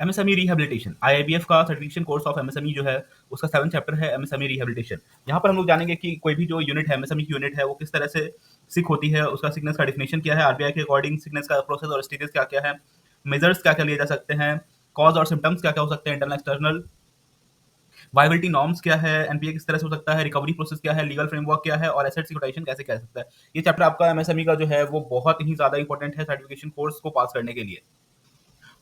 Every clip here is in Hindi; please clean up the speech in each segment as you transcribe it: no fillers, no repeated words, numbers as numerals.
एमएसएमई रिहैबिलिटेशन, आईआईबीएफ का सर्टिफिकेशन कोर्स ऑफ एमएसएमई जो है उसका 7 चैप्टर है एमएसएमई रिहैबिलिटेशन। यहाँ पर हम लोग जानेंगे कि कोई भी जो यूनिट है एमएसएमई की यूनिट है वो किस तरह से सिक होती है, उसका सिकनेस का डेफिनेशन क्या है, आरबीआई के अकॉर्डिंग सिकनेस का प्रोसेस और स्टेजेस क्या क्या है, मेजर्स क्या क्या लिए जा सकते हैं, कॉज और सिम्टम्स क्या क्या हो सकते हैं, इंटरनल एक्सटर्नल वायबिलिटी नॉर्म्स क्या है, एनपीए किस तरह से हो सकता है, रिकवरी प्रोसेस क्या है, लीगल फ्रेमवर्क क्या है और एसेट सिक्योरिटाइजेशन कैसे कह सकता है। ये चैप्टर आपका एमएसएमई का जो है वो बहुत ही ज्यादा इंपॉर्टेंट है सर्टिफिकेशन कोर्स को पास करने के लिए।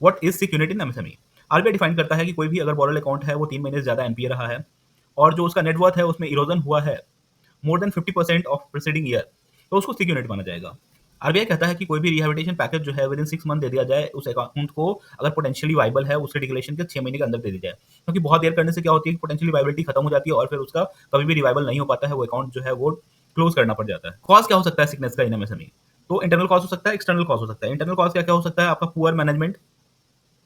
What is sick unit in MSME? RBI define करता है कि कोई भी अगर बॉरोड अकाउंट है वो 3 महीने से ज्यादा एनपीए रहा है और जो उसका नेटवर्थ है उसमें इरोजन हुआ है more than 50% of preceding year, तो उसको सिक यूनिट माना जाएगा। आरबीआई कहता है कि कोई भी रिहैबिलिटेशन पैकेज जो है विद इन 6 मंथ दे दिया जाए उस अकाउंट को, अगर पोटेंशियली वाइबल है उसके डिक्लेरेशन के 6 महीने के अंदर दे दी जाए, क्योंकि बहुत देर करने से क्या होती है कि पोटेंशियली वाइबिलिटी खत्म हो जाती है और फिर उसका कभी भी रिवाइवल नहीं हो पाता है, वो अकाउंट जो है वो क्लोज करना पड़ जाता है। कॉज क्या हो सकता है सिकनेस का इन एमएसएमई? तो इंटरनल कॉज हो सकता है, एक्सटर्नल कॉज हो सकता है। इंटरनल कॉज क्या क्या हो सकता है? आपका poor management,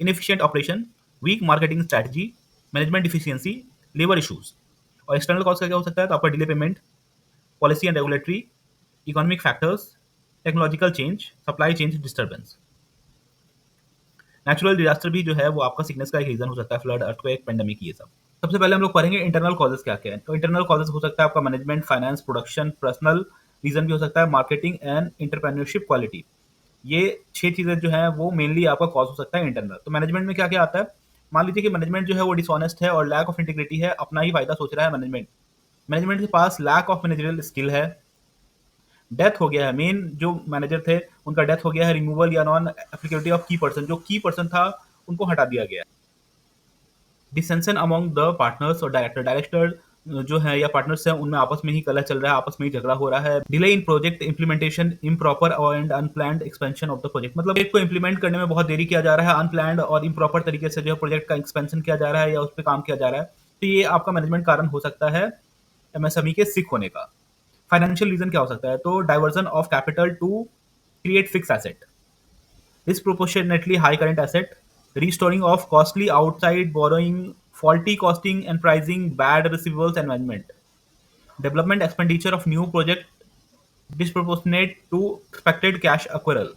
inefficient operation, weak marketing strategy, management deficiency, labour issues. और एक्सटर्नल कॉज क्या क्या हो सकता है? तो आपका delay payment, policy and regulatory, economic factors, technological change, supply change disturbance. Natural disaster भी जो है वो आपका सिकनेस का एक रीजन हो सकता है, फ्लड, अर्थक्वेक, पेंडेमिक, ये सब। सबसे पहले हम लोग पढ़ेंगे इंटरनल कॉजेज क्या क्या है। तो इंटरनल कॉजेज हो सकता है आपका management, finance, production, personal reason भी हो सकता है, मार्केटिंग एंड इंटरप्रेन्योरशिप क्वालिटी। ये 6 चीजें जो है वो मेनली आपका कॉज हो सकता है इंटरनल। तो मैनेजमेंट में क्या क्या आता है? मान लीजिए कि मैनेजमेंट जो है वो डिसऑनेस्ट है और लैक ऑफ इंटीग्रिटी है, अपना ही फायदा सोच रहा है मैनेजमेंट। मैनेजमेंट के पास लैक ऑफ मैनेजरियल स्किल है, डेथ हो गया है, मेन जो मैनेजर थे उनका डेथ हो गया है, रिमूवल या नॉन एप्लीकेबिलिटी ऑफ की पर्सन, जो की पर्सन था उनको हटा दिया गया है। डिसेंशन अमंग द पार्टनर्स और डायरेक्टर जो है या पार्टनर्स हैं उनमें आपस में ही कलह चल रहा है, आपस में ही झगड़ा हो रहा है। Delay in project implementation, improper and unplanned expansion of the project, मतलब एक को इंप्लीमेंट करने में बहुत देरी किया जा रहा है, अनप्लान्ड और इम्प्रॉपर तरीके से जो है प्रोजेक्ट का एक्सपेंशन किया जा रहा है या उस पर काम किया जा रहा है। तो ये आपका मैनेजमेंट कारण हो सकता है एमएसएमई के सिक होने का। फाइनेंशियल रीजन क्या हो सकता है? तो diversion of capital to create fix asset, disproportionately high current asset, restoring of costly outside borrowing, faulty costing and pricing, bad receivables and management, development expenditure of new project disproportionate to expected cash accrual,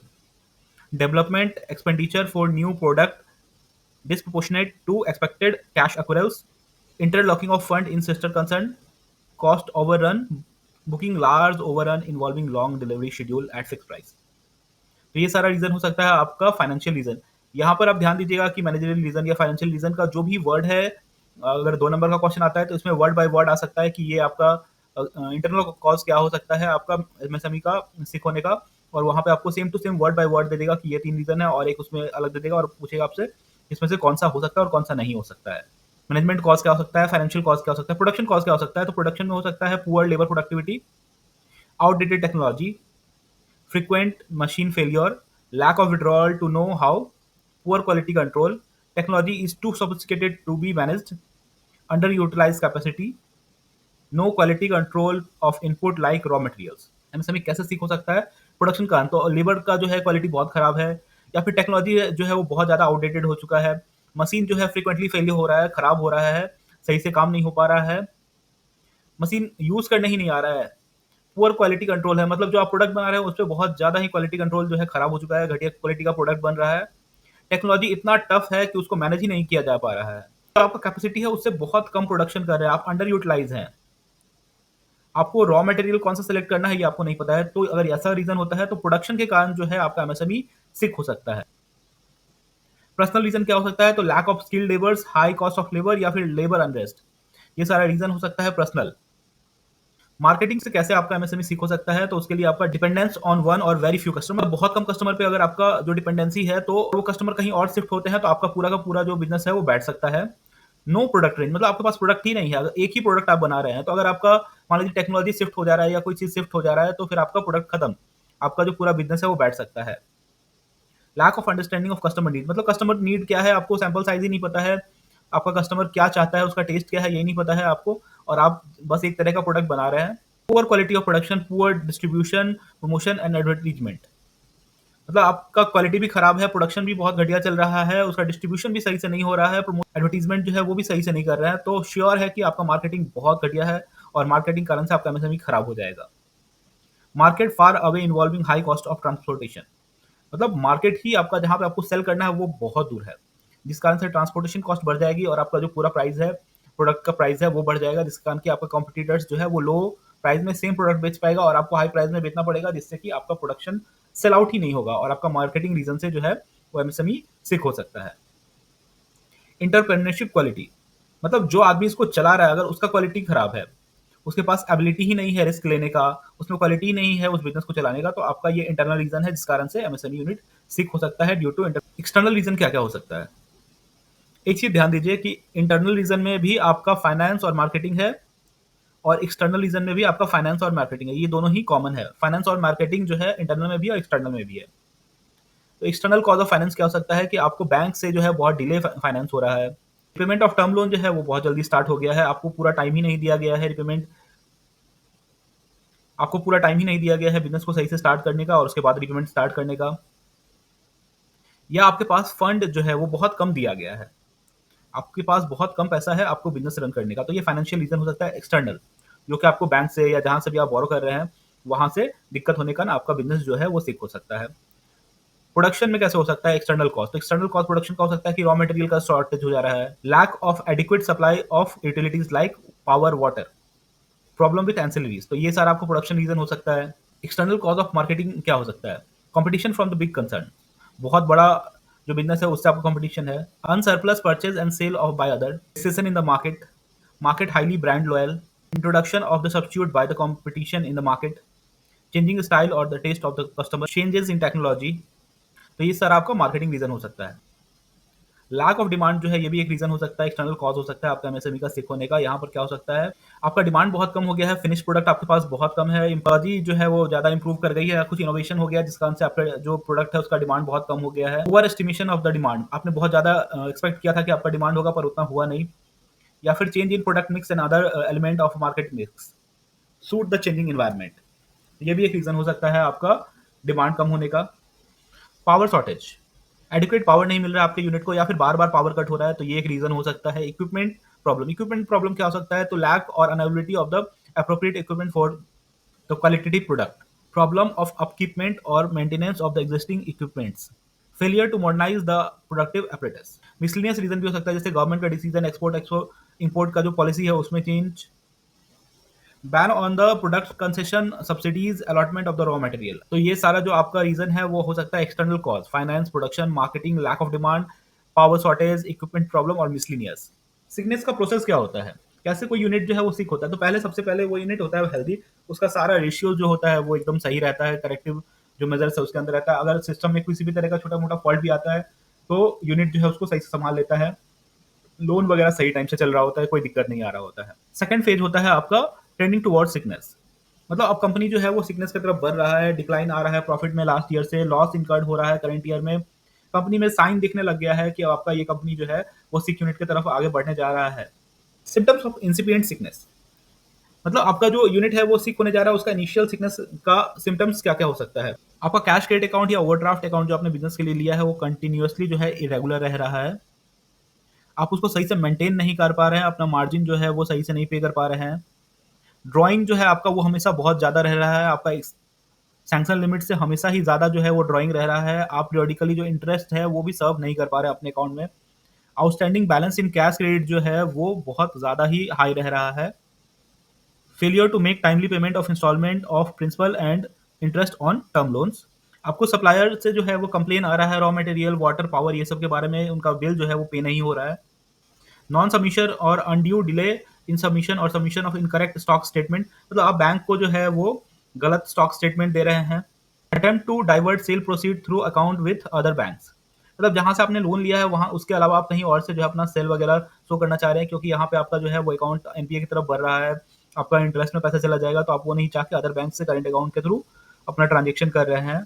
development expenditure for new product disproportionate to expected cash accruals, interlocking of fund in sister concern, cost overrun, booking large overrun involving long delivery schedule at fixed price। तो ये सारा रीजन हो सकता है आपका फाइनेंशियल रीजन। यहाँ पर आप ध्यान दीजिएगा कि मैनेजरियल रीजन या फाइनेंशियल रीजन का जो भी वर्ड है, अगर 2 नंबर का क्वेश्चन आता है तो इसमें वर्ड बाय वर्ड आ सकता है कि ये आपका इंटरनल कॉज क्या हो सकता है आपका एमएसएमई का सिक होने का, और वहां पे आपको same to same word by word दे देगा कि ये 3 रीजन है और एक उसमें अलग दे देगा और पूछेगा आपसे इसमें से कौन सा हो सकता है और कौन सा नहीं हो सकता है। मैनेजमेंट कॉज क्या हो सकता है, फाइनेंशियल कॉज क्या हो सकता है, प्रोडक्शन कॉज क्या हो सकता है? तो प्रोडक्शन में हो सकता है poor labour productivity, outdated technology, frequent machine failure, lack of withdrawal to know how, poor quality control, technology is too sophisticated to be managed, underutilized capacity, no quality control of input like raw materials। MSME कैसे सीख हो सकता है? प्रोडक्शन का, तो लेबर का जो है क्वालिटी बहुत खराब है, या फिर टेक्नोलॉजी जो है वो बहुत ज़्यादा आउटडेटेड हो चुका है, मशीन जो है फ्रीक्वेंटली फेलियर हो रहा है, खराब हो रहा है, सही से काम नहीं हो पा रहा है, मशीन यूज करने ही नहीं आ रहा है, पुअर क्वालिटी कंट्रोल है, मतलब जो आप प्रोडक्ट बना रहे हो उस पर बहुत ज्यादा ही क्वालिटी कंट्रोल जो है खराब हो चुका है, घटिया क्वालिटी का प्रोडक्ट बन रहा है, टेक्नोलॉजी इतना टफ है कि उसको मैनेज ही नहीं किया जा पा रहा है, तो आपका कैपेसिटी है उससे बहुत कम प्रोडक्शन कर रहे हैं, आप अंडर यूटिलाइज हैं, आपको रॉ मटेरियल कौन सा सिलेक्ट करना है ये आपको नहीं पता है। तो अगर ऐसा रीजन होता है तो प्रोडक्शन के कारण जो है आपका एमएसएमई सिक हो सकता है। पर्सनल रीजन क्या हो सकता है? तो lack of skilled labours, high cost of labour या फिर लेबर अनरेस्ट, ये सारा रीजन हो सकता है पर्सनल। मार्केटिंग से कैसे आपका एमएसएमई सीख हो सकता है? तो उसके लिए आपका डिपेंडेंस ऑन वन और वेरी फ्यू कस्टमर, बहुत कम कस्टमर पे अगर आपका जो डिपेंडेंसी है तो वो कस्टमर कहीं और शिफ्ट होते हैं तो आपका पूरा का पूरा जो बिजनेस है वो बैठ सकता है। नो प्रोडक्ट रेंज, मतलब आपके पास प्रोडक्ट ही नहीं है, अगर एक ही प्रोडक्ट आप बना रहे हैं तो अगर आपका मान लीजिए टेक्नोलॉजी शिफ्ट हो जा रहा है या कोई चीज शिफ्ट हो जा रहा है तो फिर आपका प्रोडक्ट खत्म, आपका जो पूरा बिजनेस है वो बैठ सकता है। Lack of understanding of customer need, मतलब कस्टमर नीड क्या है आपको सैंपल साइज ही नहीं पता है, आपका कस्टमर क्या चाहता है, उसका टेस्ट क्या है यही नहीं पता है आपको, और आप बस एक तरह का प्रोडक्ट बना रहे हैं। Poor quality of production, poor distribution, promotion and advertisement, मतलब आपका क्वालिटी भी खराब है, प्रोडक्शन भी बहुत घटिया चल रहा है, उसका डिस्ट्रीब्यूशन भी सही से नहीं हो रहा है, एडवर्टीजमेंट जो है वो भी सही से नहीं कर रहा है, तो श्योर है कि आपका मार्केटिंग बहुत घटिया है और मार्केटिंग कारण से आपका एमएसएमई खराब हो जाएगा। Market far away involving high cost of transportation, मतलब मार्केट ही आपका जहां पे आपको सेल करना है वो बहुत दूर है, जिस कारण से ट्रांसपोर्टेशन कॉस्ट बढ़ जाएगी और आपका जो पूरा प्राइस है, प्रोडक्ट का प्राइस है वो बढ़ जाएगा, जिस कारण कि आपका कॉम्पिटिटर्स जो है वो लो प्राइस में सेम प्रोडक्ट बेच पाएगा और आपको हाई प्राइस में बेचना पड़ेगा, जिससे कि आपका प्रोडक्शन सेल आउट ही नहीं होगा और आपका मार्केटिंग रीजन से जो है वो एमएसएमई सिक हो सकता है। इंटरप्रेन्योरशिप क्वालिटी, मतलब जो आदमी इसको चला रहा है अगर उसका क्वालिटी खराब है, उसके पास एबिलिटी ही नहीं है रिस्क लेने का, उसमें क्वालिटी नहीं है उस बिजनेस को चलाने का, तो आपका ये इंटरनल रीजन है जिस कारण से एमएसएमई यूनिट सिक हो सकता है ड्यू टू एक्सटर्नल रीजन। क्या क्या हो सकता है? एक चीज ध्यान दीजिए कि इंटरनल रीजन में भी आपका फाइनेंस और मार्केटिंग है और एक्सटर्नल रीजन में भी आपका फाइनेंस और मार्केटिंग है, ये दोनों ही कॉमन है। फाइनेंस और मार्केटिंग जो है इंटरनल में भी और एक्सटर्नल में भी है। तो एक्सटर्नल कॉज ऑफ फाइनेंस क्या हो सकता है कि आपको बैंक से जो है बहुत डिले फाइनेंस हो रहा है, रिपेमेंट ऑफ टर्म लोन जो है वो बहुत जल्दी स्टार्ट हो गया है, आपको पूरा टाइम ही नहीं दिया गया है रिपेमेंट, आपको पूरा टाइम ही नहीं दिया गया है बिजनेस को सही से स्टार्ट करने का और उसके बाद रिपेमेंट स्टार्ट करने का, या आपके पास फंड जो है वो बहुत कम दिया गया है, आपके पास बहुत कम पैसा है आपको बिजनेस रन करने का, तो ये फाइनेंशियल रीजन हो सकता है एक्सटर्नल, जो कि आपको बैंक से या जहां से भी आप बोरो कर रहे हैं वहां से दिक्कत होने का ना आपका बिजनेस जो है वो सिक हो सकता है। प्रोडक्शन में कैसे हो सकता है एक्सटर्नल कॉस्ट? तो एक्सटर्नल कॉस्ट प्रोडक्शन का हो सकता है कि रॉ मटेरियल का शॉर्टेज हो जा रहा है, lack of adequate supply of utilities like power water, problem with ancillaries, तो ये सारा आपको प्रोडक्शन रीजन हो सकता है। एक्सटर्नल कॉज ऑफ मार्केटिंग क्या हो सकता है? Competition from the big concern, बहुत बड़ा जो बिजनेस है उससे आपको कंपटीशन है, unsurplus purchase and sale of by other, recession in the market, market highly brand loyal, introduction of the substitute by the competition in the market, changing style और the taste of the customer, changes in technology, तो ये सारा आपका मार्केटिंग रीजन हो सकता है। लैक ऑफ डिमांड जो है ये भी एक रीजन हो सकता है, एक्सटर्नल कॉज हो सकता है आपका एमएसएमई का सिक होने का। यहाँ पर क्या हो सकता है, आपका डिमांड बहुत कम हो गया है, फिनिश प्रोडक्ट आपके पास बहुत कम है, इम्प्लॉजी जो है वो ज्यादा इंप्रूव कर गई है, कुछ इनोवेशन हो गया जिस कारण से आपका जो प्रोडक्ट है उसका डिमांड बहुत कम हो गया है, over estimation of the demand, आपने बहुत ज्यादा एक्सपेक्ट किया था कि आपका डिमांड होगा पर उतना हुआ नहीं, या फिर change in product mix and other element of market mix suit the changing environment, ये भी एक रीजन हो सकता है आपका डिमांड कम होने का। पावर शॉर्टेज, एडिक्वेट पावर नहीं मिल रहा है आपके यूनिट को या फिर बार बार पावर कट हो रहा है, तो ये एक रीजन हो सकता है। इक्विपमेंट प्रॉब्लम, इक्विपमेंट प्रॉब्लम क्या हो सकता है, तो लैक और unavailability of the appropriate equipment for the qualitative product, problem of upkeep और maintenance of the existing equipments, failure to modernise the productive apparatus। Miscellaneous reason भी हो सकता है, जैसे गवर्नमेंट का डिसीजन एक्सपोर्ट एक्सपोर्ट इंपोर्ट का जो पॉलिसी है उसमें change, ban on the product concession subsidies allotment of the raw material, तो ये सारा जो आपका रीजन है वो हो सकता है external cause, finance, production, marketing, lack of demand, power shortage, equipment problem और मिसलिनियस। सिकनेस का प्रोसेस क्या होता है, कैसे कोई यूनिट जो है वो सिक होता है? तो पहले सबसे पहले वो यूनिट होता है हेल्दी, उसका सारा रेशियो जो होता है वो एकदम सही रहता है, करेक्टिव जो मेजर्स है उसके अंदर रहता है, अगर सिस्टम में किसी भी तरह का छोटा मोटा फॉल्ट भी आता है तो यूनिट जो है उसको सही से संभाल लेता है, लोन वगैरह सही टाइम से चल रहा होता है, कोई दिक्कत नहीं आ रहा होता है। सेकंड फेज होता है आपका ट्रेंडिंग टुवर्ड सिकनेस, मतलब अब कंपनी जो है वो सिकनेस की तरफ बढ़ रहा है, डिक्लाइन आ रहा है प्रॉफिट में, लास्ट ईयर से लॉस इनकर्ड हो रहा है करंट ईयर में, कंपनी में साइन दिखने लग गया है कि अब आपका ये कंपनी जो है वो सिक यूनिट की तरफ आगे बढ़ने जा रहा है। सिम्टम्स ऑफ इंसिपिएंट सिकनेस, मतलब आपका जो यूनिट है वो सिक होने जा रहा है, उसका इनिशियल सिकनेस का सिम्टम्स क्या क्या हो सकता है? आपका कैश क्रेडिट अकाउंट या ओवरड्राफ्ट अकाउंट जो आपने बिजनेस के लिए लिया है वो कंटिन्यूअसली जो है इरेगुलर रह रहा है, आप उसको सही से मेंटेन नहीं कर पा रहे हैं, अपना मार्जिन जो है वो सही से नहीं पे कर पा रहे हैं, ड्राइंग जो है आपका वो हमेशा बहुत ज़्यादा रह रहा है, आपका सैंक्शन लिमिट से हमेशा ही ज़्यादा जो है वो ड्राइंग रह रहा है, आप पीरियडिकली जो इंटरेस्ट है वो भी सर्व नहीं कर पा रहे अपने अकाउंट में, outstanding balance in cash credit जो है वो बहुत ज़्यादा ही हाई रह रहा है, failure to make timely payment of instalment of principal and interest on term loans, आपको सप्लायर से जो है वो कंप्लेन आ रहा है रॉ मटेरियल, वाटर, पावर, ये सब के बारे में, उनका बिल जो है वो पे नहीं हो रहा है, नॉन सबमिशन और अनड्यू डिले इन सबमिशन और submission of incorrect stock statement, मतलब आप बैंक को जो है वो गलत स्टॉक स्टेटमेंट दे रहे हैं, attempt to divert sale proceed through account with other banks, मतलब जहां से आपने लोन लिया है वहां उसके अलावा आप कहीं और से जो है अपना सेल वगैरह शो करना चाह रहे हैं, क्योंकि यहाँ पे आपका जो है वो अकाउंट एनपीए की तरफ बढ़ रहा है, आपका इंटरेस्ट में पैसा चला जाएगा, तो आप वो नहीं चाह के अदर बैंक से करंट अकाउंट के थ्रू अपना ट्रांजेक्शन कर रहे हैं।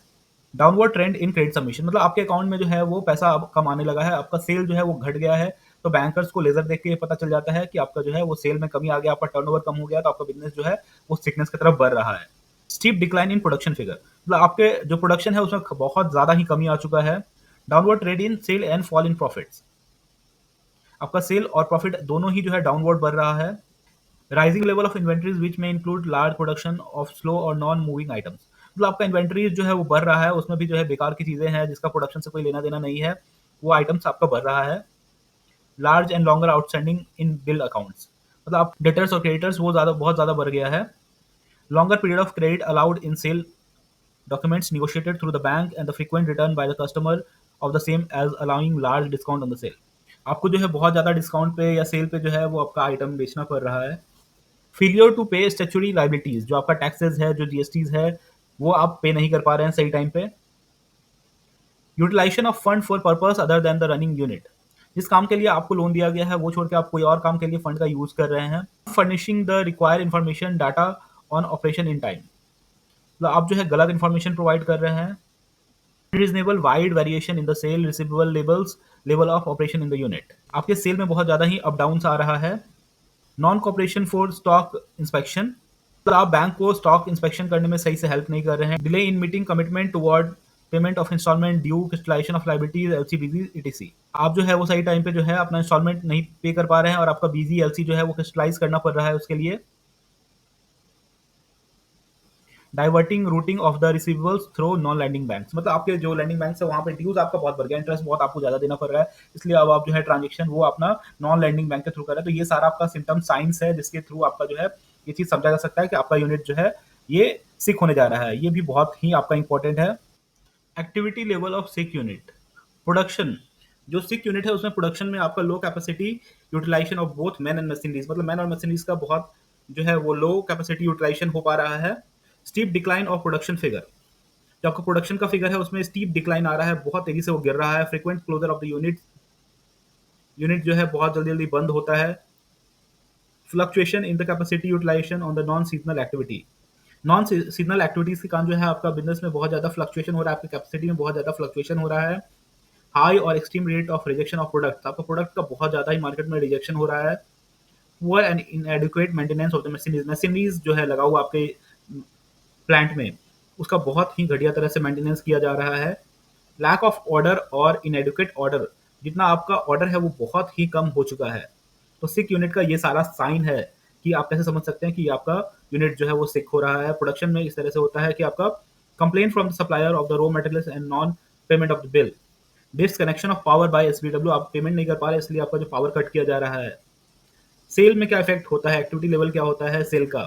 Downward trend in credit submission, मतलब आपके अकाउंट में जो है वो पैसा अब कम आने लगा है, आपका सेल जो है वो घट गया है, तो बैंकर्स को लेजर देख के ये पता चल जाता है कि आपका जो है वो सेल में कमी आ गया, आपका टर्नओवर कम हो गया, तो आपका बिजनेस जो है वो सिकनेस की तरफ बढ़ रहा है। Steep decline in production figure, मतलब आपके जो प्रोडक्शन है उसमें बहुत ज्यादा ही कमी आ चुका है, downward trade in sale and fall in profits, आपका सेल और प्रॉफिट दोनों ही जो है डाउनवर्ड बढ़ रहा है, rising level of inventories which में include large production of slow और नॉन मूविंग आइटम्स, मतलब आपका इन्वेंट्रीज जो है वो बढ़ रहा है, उसमें भी जो है बेकार की चीजें हैं जिसका प्रोडक्शन से कोई लेना देना नहीं है, वो आइटम्स आपका बढ़ रहा है। Large and longer outstanding in bill accounts, मतलब आप डेटर्स और क्रेडिटर्स वो ज़्यादा बहुत ज़्यादा बढ़ गया है। Longer period of credit allowed in sale documents negotiated through the bank and the frequent return by the customer of the same as allowing large discount on the sale। आपको जो है बहुत ज़्यादा डिस्काउंट पे या सेल पे जो है वो आपका आइटम बेचना पड़ रहा है। फेलियर टू पे स्टैट्यूटरी लाइबिलिटीज, जो आपका टैक्सेस है, जो जीएसटीज है, वो आप पे नहीं कर पा रहे हैं सही टाइम पे। Utilisation of fund for purpose other than the running unit, जिस काम के लिए आपको लोन दिया गया है वो छोड़ के आप कोई और काम के लिए फंड का यूज कर रहे हैं। Furnishing the required information data on operation in time, मतलब आप जो है गलत इन्फॉर्मेशन प्रोवाइड कर रहे हैं। Reasonable wide variation in the sale receivable levels level of operation in the unit, आपके सेल में बहुत ज़्यादा ही अप डाउन आ रहा है। Non cooperation for stock inspection, तो आप बैंक को स्टॉक इंस्पेक्शन करने में सही से हेल्प नहीं कर रहे हैं। Delay in meeting commitment toward payment of instalment due crystallisation of liabilities LC BG etc, आप जो है वो सही टाइम पे जो है अपना इंस्टॉलमेंट नहीं पे कर पा रहे हैं और आपका बीजी एलसी जो है वो क्रिस्टलाइज करना पड़ रहा है उसके लिए। Diverting routing of the receivables through non lending banks, मतलब आपके जो लैंडिंग बैंक्स है वहाँ पे ड्यूज आपका बहुत बढ़ गया, इंटरेस्ट बहुत आपको ज़्यादा देना पड़ रहा है, इसलिए अब आप जो है ट्रांजेक्शन वो अपना नॉन लैंडिंग बैंक के थ्रू कर रहे हैं। तो ये सारा आपका सिम्टम साइंस है जिसके थ्रू आपका जो है ये चीज़ समझा जा सकता है कि आपका यूनिट जो है ये सिक होने जा रहा है। ये भी बहुत ही आपका इंपॉर्टेंट है। Activity level of sick unit, production, जो सिक यूनिट है उसमें प्रोडक्शन में आपका low capacity utilisation of both man and machineries, मतलब मैन और मशीनरीज का बहुत जो है वो लो कैपेसिटी यूटिलाइजेशन हो पा रहा है। Steep decline of production figure, जो आपका प्रोडक्शन का फिगर है उसमें स्टीप डिक्लाइन आ रहा है, बहुत तेजी से वो गिर रहा है। Frequent closure of the unit, unit जो है बहुत जल्दी जल्दी बंद होता है। Fluctuation in the capacity utilisation on the non seasonal activity, non seasonal activities के कारण जो है आपका बिजनेस में बहुत ज्यादा फ्लक्चुएशन हो रहा है, आपकी कैपेसिटी में बहुत ज्यादा फ्लक्चुएशन हो रहा है। हाई और extreme rate of rejection of product, आपका प्रोडक्ट का बहुत ज्यादा ही मार्केट में रिजेक्शन हो रहा है। Poor and इनएडिक्वेट maintenance of the machineries, machineries जो है लगा हुआ आपके प्लांट में उसका बहुत ही घटिया तरह से मेंटेनेंस किया जा रहा है। लैक ऑफ ऑर्डर और इनएडुकेट ऑर्डर, जितना आपका ऑर्डर है वो बहुत ही कम हो चुका है। तो सिक यूनिट का ये सारा साइन है कि आप कैसे समझ सकते हैं कि आपका यूनिट जो है वो सिक हो रहा है। प्रोडक्शन में इस तरह से होता है कि आपका complain from the supplier of the raw materials and non payment of the bill, disconnection of power by SBW, आप पेमेंट नहीं कर पा रहे इसलिए आपका जो पावर कट किया जा रहा है। सेल में क्या इफेक्ट होता है, एक्टिविटी लेवल क्या होता है सेल का,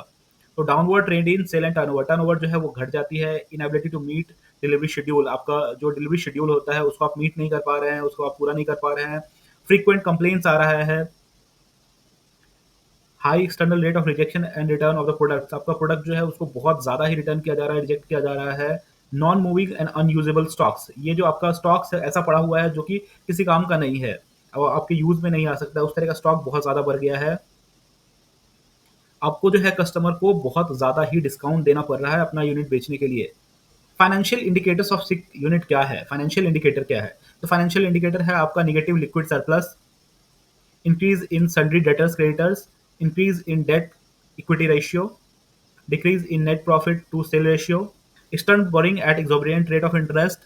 तो downward trend in sale and turnover, turnover जो है वो घट जाती है। Inability to meet delivery schedule, आपका जो डिलीवरी शेड्यूल होता है उसको आप मीट नहीं कर पा रहे हैं, उसको आप पूरा नहीं कर पा रहे हैं। फ्रीक्वेंट कंप्लेंट्स आ रहा है। High external rate of rejection and return of the product, आपका प्रोडक्ट जो है उसको बहुत ज़्यादा ही रिटर्न किया जा रहा है, रिजेक्ट किया जा रहा है। Non moving and unusable stocks, ये जो आपका स्टॉक्स है ऐसा पड़ा हुआ है जो कि किसी काम का नहीं है और आपके यूज में नहीं आ सकता, उस तरह का स्टॉक बहुत ज़्यादा बढ़ गया है। आपको जो है कस्टमर को बहुत ज़्यादा ही डिस्काउंट देना पड़ रहा है अपना यूनिट बेचने के लिए। Financial indicators of sick unit क्या है, फाइनेंशियल इंडिकेटर क्या है, तो फाइनेंशियल इंडिकेटर है आपका negative liquid surplus, increase in sundry debtors creditors, increase in debt equity ratio, decrease in net profit to sale ratio, extern borrowing at exorbitant rate of interest,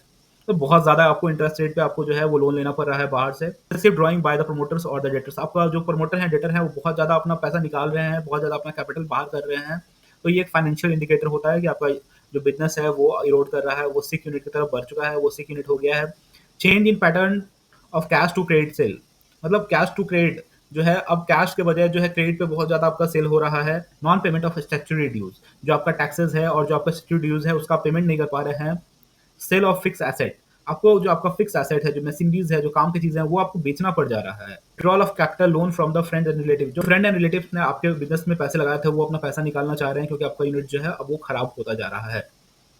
तो बहुत ज़्यादा आपको इंटरेस्ट रेट पे आपको जो है वो लोन लेना पड़ रहा है बाहर से। सिर्फ ड्रॉइंग बाय द प्रमोटर्स और द डेटर्स, आपका जो प्रमोटर है डेटर है वो बहुत ज़्यादा अपना पैसा निकाल रहे हैं, बहुत ज़्यादा अपना कैपिटल बाहर कर रहे हैं। तो ये एक फाइनेंशियल इंडिकेटर होता है कि आपका जो बिजनेस है वो इरोड कर रहा है, वो सिक यूनिट की तरफ बढ़ चुका है, वो सिक यूनिट हो गया है। Change in pattern of cash to credit sale, मतलब कैश टू क्रेडिट जो है अब कैश के बजाय जो है क्रेडिट पे बहुत ज्यादा आपका सेल हो रहा है। Non payment of statutory dues, जो आपका टैक्सेस है और जो आपका स्टैट्यूटरी ड्यूज है उसका पेमेंट नहीं कर पा रहे हैं। सेल ऑफ फिक्स एसेट, आपको जो आपका फिक्स एसेट है, जो मशीनरीज है, जो काम की चीजें हैं, वो आपको बेचना पड़ जा रहा है। Withdrawal of capital loan from the friend and relative, जो फ्रेंड एंड रिलेटिव ने आपके बिजनेस में पैसे लगाए थे वो अपना पैसा निकालना चाह रहे हैं क्योंकि आपका यूनिट जो है अब वो खराब होता जा रहा है।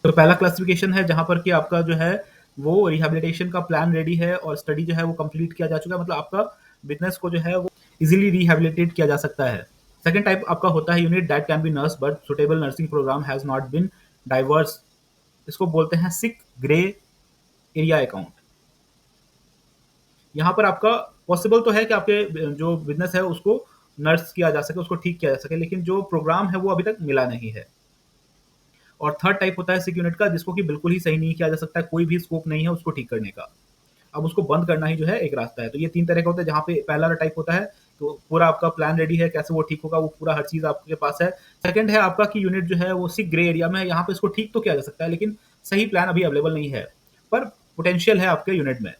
तो पहला क्लासिफिकेशन है जहां पर कि आपका जो है वो रिहेबिलिटेशन का प्लान रेडी है और स्टडी जो है वो कंप्लीट किया जा चुका है, मतलब आपका बिजनेस को जो है वो इजीली रिहेबिलिटेट किया जा सकता है। सेकंड टाइप आपका होता है unit that can be nurse but suitable nursing programme has not been डाइवर्स, इसको बोलते हैं सिक ग्रे एरिया अकाउंट। यहाँ पर आपका पॉसिबल तो है कि आपके जो बिजनेस है उसको नर्स किया जा सके, उसको ठीक किया जा सके, लेकिन जो प्रोग्राम है वो अभी तक मिला नहीं है। और थर्ड टाइप होता है सिक यूनिट का जिसको कि बिल्कुल ही सही नहीं किया जा सकता है, कोई भी स्कोप नहीं है उसको ठीक करने का, अब उसको बंद करना ही जो है एक रास्ता है। तो ये तीन तरह का होता है, जहाँ पे पहला टाइप होता है तो पूरा आपका प्लान रेडी है, कैसे वो ठीक होगा वो पूरा हर चीज आपके पास है। सेकंड है आपका कि यूनिट जो है वो सिक ग्रे एरिया में है, यहाँ पे इसको ठीक तो किया जा सकता है लेकिन सही प्लान अभी अवेलेबल नहीं है, पर पोटेंशियल है आपके यूनिट में।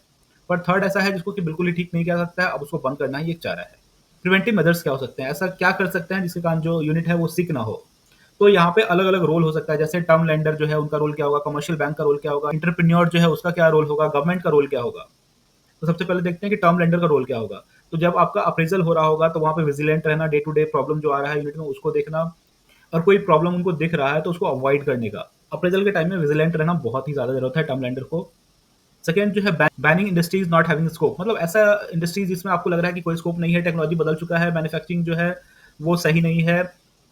पर थर्ड ऐसा है जिसको कि बिल्कुल ही ठीक नहीं किया जा सकता है, अब उसको बंद करना ही एक चारा है। प्रिवेंटिव मेजर्स क्या हो सकते हैं? ऐसा क्या कर सकते हैं जिसके कारण जो यूनिट है वो सिक ना हो? तो यहाँ पे अलग-अलग रोल हो सकता है, जैसे टर्म लेंडर जो है उनका रोल क्या होगा, कमर्शियल बैंक का रोल क्या होगा, एंटरप्रेन्योर जो है उसका क्या रोल होगा, गवर्नमेंट का रोल क्या होगा। तो सबसे पहले देखते हैं कि टर्म लेंडर का रोल क्या होगा। तो जब आपका अप्रेज़ल हो रहा होगा तो वहाँ पे विजिलेंट रहना, डे टू डे प्रॉब्लम जो आ रहा है यूनिट में उसको देखना, और कोई प्रॉब्लम उनको दिख रहा है तो उसको अवॉइड करने का। अप्रेज़ल के टाइम में विजिलेंट रहना बहुत ही ज़्यादा ज़रूरत है टर्म लेंडर को। सेकंड जो है banning industries not having scope, मतलब ऐसा इंडस्ट्रीज जिसमें आपको लग रहा है कि कोई स्कोप नहीं है, टेक्नोलॉजी बदल चुका है, मैन्युफैक्चरिंग जो है वो सही नहीं है,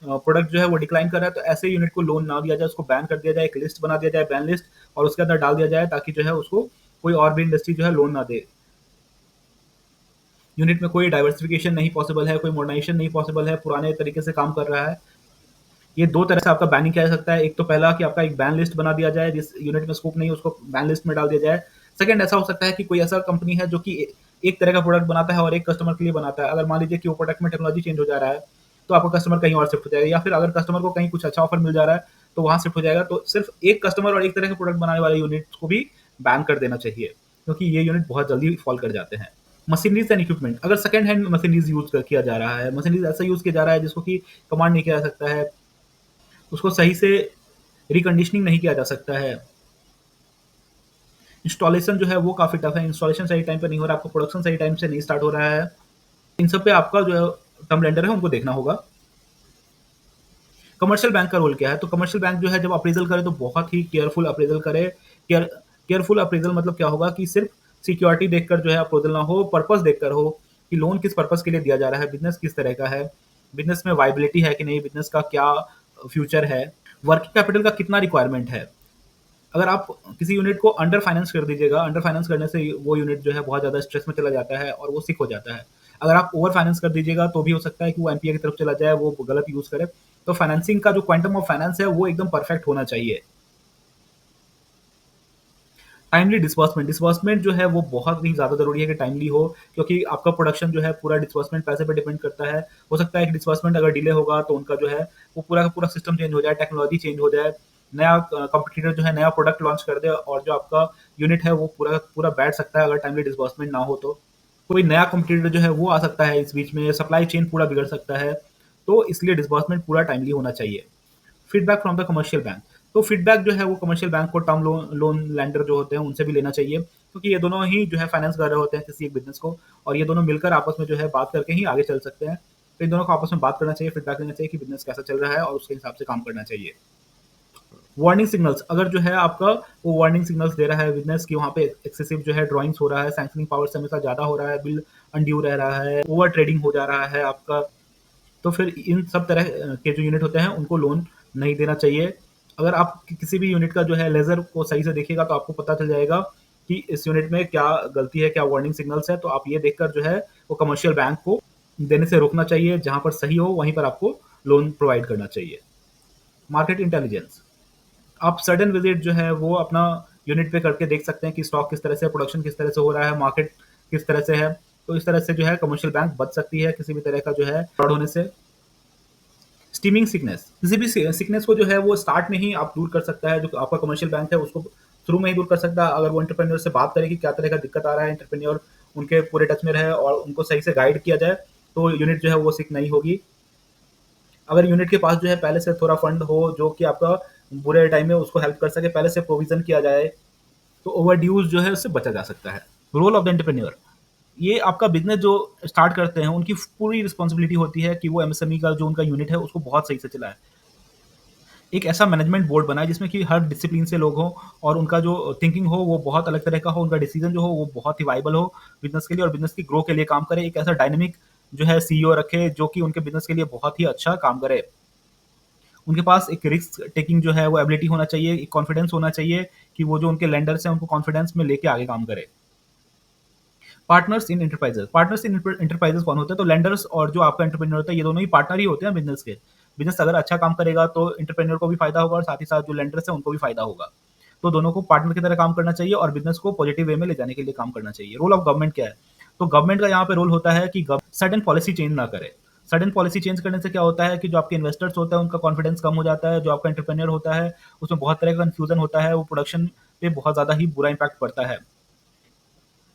प्रोडक्ट जो है वो डिक्लाइन कर रहा है, तो ऐसे यूनिट को लोन ना दिया जाए, उसको बैन कर दिया जाए, एक लिस्ट बना दिया जाए, बैन लिस्ट, और उसके अंदर डाल दिया जाए ताकि जो है उसको कोई और भी इंडस्ट्री जो है लोन ना दे। यूनिट में कोई डाइवर्सिफिकेशन नहीं पॉसिबल है, कोई मॉडर्नाइजेशन नहीं पॉसिबल है, पुराने तरीके से काम कर रहा है। ये दो तरह से आपका बैनिंग किया जा सकता है। एक तो पहला कि आपका एक बैन लिस्ट बना दिया जाए, जिस यूनिट में स्कोप नहीं है उसको बैन लिस्ट में डाल दिया जाए। सेकंड ऐसा हो सकता है कि कोई ऐसा कंपनी है जो कि एक तरह का प्रोडक्ट बनाता है और एक कस्टमर के लिए बनाता है। अगर मान लीजिए कि वो प्रोडक्ट में टेक्नोलॉजी चेंज हो जा रहा है, तो आपका कस्टमर कहीं और शिफ्ट हो जाएगा, या फिर अगर कस्टमर को कहीं कुछ अच्छा ऑफर मिल जा रहा है, तो वहाँ शिफ्ट हो जाएगा। तो सिर्फ एक कस्टमर और एक तरह के प्रोडक्ट बनाने वाले यूनिट्स को भी बैन कर देना चाहिए, क्योंकि ये यूनिट बहुत जल्दी फॉल कर जाते हैं। मशीनरीज एंड इक्विपमेंट, अगर सेकंड हैंड मशीनरीज किया जा रहा है, मशीनरीज ऐसा यूज किया जा रहा है जिसको कि कमांड नहीं किया जा सकता है, उसको सही से रिकंडीशनिंग नहीं किया जा सकता है, इंस्टॉलेशन जो है वो काफ़ी टफ है, इंस्टॉलेशन सही टाइम पे नहीं हो रहा है, आपका प्रोडक्शन सही टाइम से नहीं स्टार्ट हो रहा है, इन सब पे आपका जो है टर्म लेंडर है उनको देखना होगा। कमर्शियल बैंक का रोल क्या है? तो कमर्शियल बैंक जो है जब अप्रेज़ल करे तो बहुत ही केयरफुल अप्रेज़ल करे। केयरफुल अप्रेज़ल मतलब क्या होगा कि सिर्फ़ सिक्योरिटी देखकर जो है अप्रेज़ल ना हो, पर्पस देखकर हो कि लोन किस पर्पस के लिए दिया जा रहा है, बिज़नेस किस तरह का है, बिज़नेस में वायबिलिटी है कि नहीं, बिज़नेस का क्या फ्यूचर है, वर्किंग कैपिटल का कितना रिक्वायरमेंट है। अगर आप किसी यूनिट को अंडर फाइनेंस कर दीजिएगा, अंडर फाइनेंस करने से वो यूनिट जो है बहुत ज़्यादा स्ट्रेस में चला जाता है और वो सिक हो जाता है। अगर आप ओवर फाइनेंस कर दीजिएगा तो भी हो सकता है कि वो एनपीए की तरफ चला जाए, वो गलत यूज़ करे। तो फाइनेंसिंग का जो क्वांटम ऑफ फाइनेंस है वो एकदम परफेक्ट होना चाहिए। टाइमली डिस्बर्समेंट, डिस्बर्समेंट जो है वो बहुत ही ज़्यादा ज़रूरी है कि टाइमली हो, क्योंकि आपका प्रोडक्शन जो है पूरा डिस्बर्समेंट पैसे पे डिपेंड करता है। हो सकता है कि डिस्बर्समेंट अगर डिले होगा तो उनका जो है वो पूरा का पूरा सिस्टम चेंज हो जाए, टेक्नोलॉजी चेंज हो जाए, नया कंपटीटर जो है नया प्रोडक्ट लॉन्च कर दे और जो आपका यूनिट है वो पूरा पूरा बैठ सकता है अगर टाइमली डिस्बर्समेंट ना हो तो। कोई नया कंपटीटर जो है वो आ सकता है इस बीच में, सप्लाई चेन पूरा बिगड़ सकता है, तो इसलिए डिस्बर्समेंट पूरा टाइमली होना चाहिए। Feedback from the commercial bank, तो फीडबैक जो है वो कमर्शियल बैंक को टर्म लोन लोन लैंडर जो होते हैं उनसे भी लेना चाहिए, क्योंकि ये दोनों ही जो है फाइनेंस कर रहे होते हैं किसी एक बिजनेस को, और ये दोनों मिलकर आपस में जो है बात करके ही आगे चल सकते हैं। तो इन दोनों को आपस में बात करना चाहिए, फीडबैक लेना चाहिए कि बिजनेस कैसा चल रहा है और उसके हिसाब से काम करना चाहिए। वार्निंग सिग्नल्स, अगर जो है आपका वो वार्निंग सिग्नल्स दे रहा है बिजनेस की वहाँ पे एक्सेसिव जो है ड्राइंग्स हो रहा है, सैंक्शनिंग पावर से हमेशा ज़्यादा हो रहा है, बिल अनड्यू रह रहा है, ओवर ट्रेडिंग हो जा रहा है आपका, तो फिर इन सब तरह के जो यूनिट होते हैं उनको लोन नहीं देना चाहिए। अगर आप किसी भी यूनिट का जो है लेज़र को सही से देखिएगा तो आपको पता चल जाएगा कि इस यूनिट में क्या गलती है, क्या वार्निंग सिग्नल्स है, तो आप ये देखकर जो है वो कमर्शियल बैंक को देने से रोकना चाहिए, जहाँ पर सही हो वहीं पर आपको लोन प्रोवाइड करना चाहिए। मार्केट इंटेलिजेंस, आप सडन विजिट जो है वो अपना यूनिट पे करके देख सकते हैं कि स्टॉक किस तरह से, प्रोडक्शन किस तरह से हो रहा है, मार्केट किस तरह से है, तो इस तरह से जो है कमर्शियल बैंक बच सकती है किसी भी तरह का जो है फ्रॉड होने से। स्टीमिंग सिकनेस, किसी भी सिकनेस को जो है वो स्टार्ट में ही आप दूर कर सकता है, जो आपका कमर्शियल बैंक है उसको शुरू में ही दूर कर सकता है अगर वो एंटरप्रेन्योर से बात करे कि क्या तरह का दिक्कत आ रहा है, एंटरप्रेन्योर उनके पूरे टच में रहे और उनको सही से गाइड किया जाए, तो यूनिट जो है वो सिक नहीं होगी। अगर यूनिट के पास जो है पहले से थोड़ा फंड हो जो कि आपका बुरे टाइम में उसको हेल्प कर सके, पहले से प्रोविजन किया जाए, तो ओवरड्यूज जो है उससे बचा जा सकता है। रोल ऑफ द एंटरप्रेन्योर, ये आपका बिजनेस जो स्टार्ट करते हैं उनकी पूरी रिस्पॉन्सिबिलिटी होती है कि वो एमएसएमई का जो उनका यूनिट है उसको बहुत सही से चलाए। एक ऐसा मैनेजमेंट बोर्ड बनाए जिसमें कि हर डिसिप्लिन से लोग हों और उनका जो थिंकिंग हो वो बहुत अलग तरह का हो, उनका डिसीजन जो हो वो बहुत ही वाइबल हो बिजनेस के लिए और बिजनेस की ग्रो के लिए काम करे। एक ऐसा डायनेमिक जो है सीईओ रखे जो कि उनके बिजनेस के लिए बहुत ही अच्छा काम करे। उनके पास एक रिस्क टेकिंग जो है वो एबिलिटी होना चाहिए, एक कॉन्फिडेंस होना चाहिए कि वो जो उनके लेंडर्स हैं उनको कॉन्फिडेंस में लेके आगे काम करे। पार्टनर्स इन एंटरप्राइजेस कौन होते हैं? तो लेंडर्स और जो आपका एंटरप्रेन्योर होता है ये दोनों ही पार्टनर ही होते हैं बिजनेस के। बिजनेस अगर अच्छा काम करेगा तो एंटरप्रेन्योर को भी फायदा होगा और साथ ही साथ जो लेंडर्स हैं उनको भी फायदा होगा। तो दोनों को पार्टनर की तरह काम करना चाहिए और बिजनेस को पॉजिटिव वे में ले जाने के लिए काम करना चाहिए। रोल ऑफ गवर्नमेंट क्या है? तो गवर्नमेंट का यहाँ पे रोल होता है कि सडन पॉलिसी चेंज ना करे। सडन पॉलिसी चेंज करने से क्या होता है कि जो आपके इन्वेस्टर्स होते हैं उनका कॉन्फिडेंस कम हो जाता है, जो आपका एंटरप्रेन्योर होता है उसमें बहुत तरह का कंफ्यूजन होता है, वो प्रोडक्शन पे बहुत ज़्यादा ही बुरा इम्पैक्ट पड़ता है।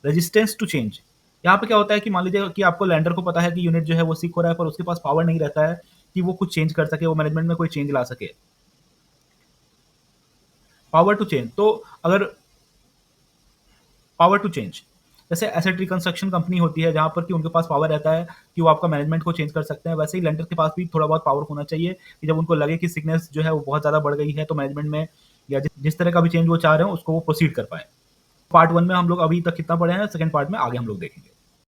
रेजिस्टेंस टू चेंज, यहाँ पे क्या होता है कि मान लीजिए कि आपको लैंडर को पता है कि यूनिट जो है वो सीक हो रहा है, पर उसके पास पावर नहीं रहता है कि वो कुछ चेंज कर सके, वो मैनेजमेंट में कोई चेंज ला सके। पावर टू चेंज, तो अगर पावर टू चेंज, जैसे एसेट रिकंस्ट्रक्शन कंपनी होती है जहाँ पर कि उनके पास पावर रहता है कि वो आपका मैनेजमेंट को चेंज कर सकते हैं, वैसे ही लेंडर के पास भी थोड़ा बहुत पावर होना चाहिए कि जब उनको लगे कि सिकनेस जो है वो बहुत ज़्यादा बढ़ गई है, तो मैनेजमेंट में या जिस तरह का भी चेंज वो चाह रहे हो उसको वो प्रोसीड कर पाएँ। पार्ट 1 में हम लोग अभी तक कितना पढ़े हैं, सेकंड पार्ट में आगे हम लोग देखेंगे।